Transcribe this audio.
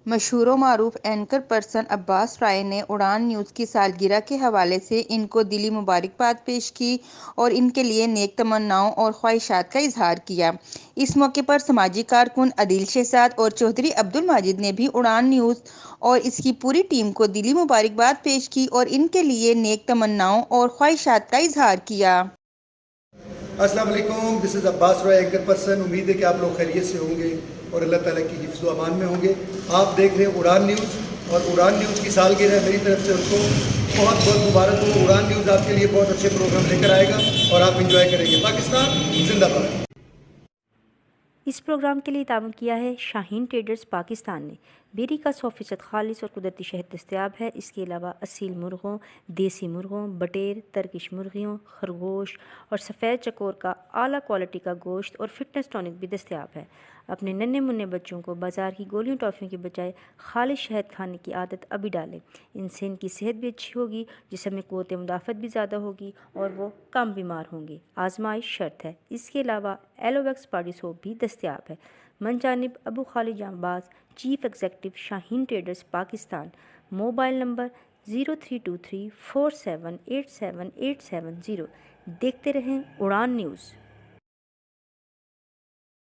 مشہور و معروف اینکر پرسن عباس رائے نے اڑان نیوز کی سالگرہ کے حوالے سے ان کو دلی مبارکباد پیش کی اور ان کے لیے نیک تمناؤں اور خواہشات کا اظہار کیا۔ اس موقع پر سماجی کارکن عدیل شہزاد اور چودھری عبدالماجد نے بھی اڑان نیوز اور اس کی پوری ٹیم کو دلی مبارکباد پیش کی اور ان کے لیے نیک تمناؤں اور خواہشات کا اظہار کیا۔ السلام علیکم، دس از عباس رائے اینکر پرسن۔ امید ہے کہ آپ لوگ خیریت سے ہوں گے اور اللہ تعالیٰ کی حفظ و امان میں ہوں گے۔ آپ دیکھ رہے ہیں اڑان نیوز، اور اڑان نیوز کی سالگرہ میری طرف سے ان کو بہت بہت مبارک ہو۔ اڑان نیوز آپ کے لیے بہت اچھے پروگرام لے کر آئے گا اور آپ انجوائے کریں گے۔ پاکستان زندہ باد۔ اس پروگرام کے لیے تعاون کیا ہے شاہین ٹریڈرز پاکستان نے۔ بیری کا 100% خالص اور قدرتی شہد دستیاب ہے۔ اس کے علاوہ اصیل مرغوں، دیسی مرغوں، بٹیر، ترکش مرغیوں، خرگوش اور سفید چکور کا اعلیٰ کوالٹی کا گوشت اور فٹنس ٹونک بھی دستیاب ہے۔ اپنے ننھے منھے بچوں کو بازار کی گولیوں ٹافیوں کے بجائے خالص شہد کھانے کی عادت ابھی ڈالیں۔ ان سے ان کی صحت بھی اچھی ہوگی، جسم میں قوت مدافعت بھی زیادہ ہوگی اور وہ کم بیمار ہوں گے۔ آزمائش شرط ہے۔ اس کے علاوہ ایلو ویکس باڈی سوپ بھی دستیاب ہے۔ منجانب Abu Khalid Janbaz, chief executive, Shaheen traders Pakistan. Mobile number 032347878770۔ دیکھتے رہیں اڑان نیوز۔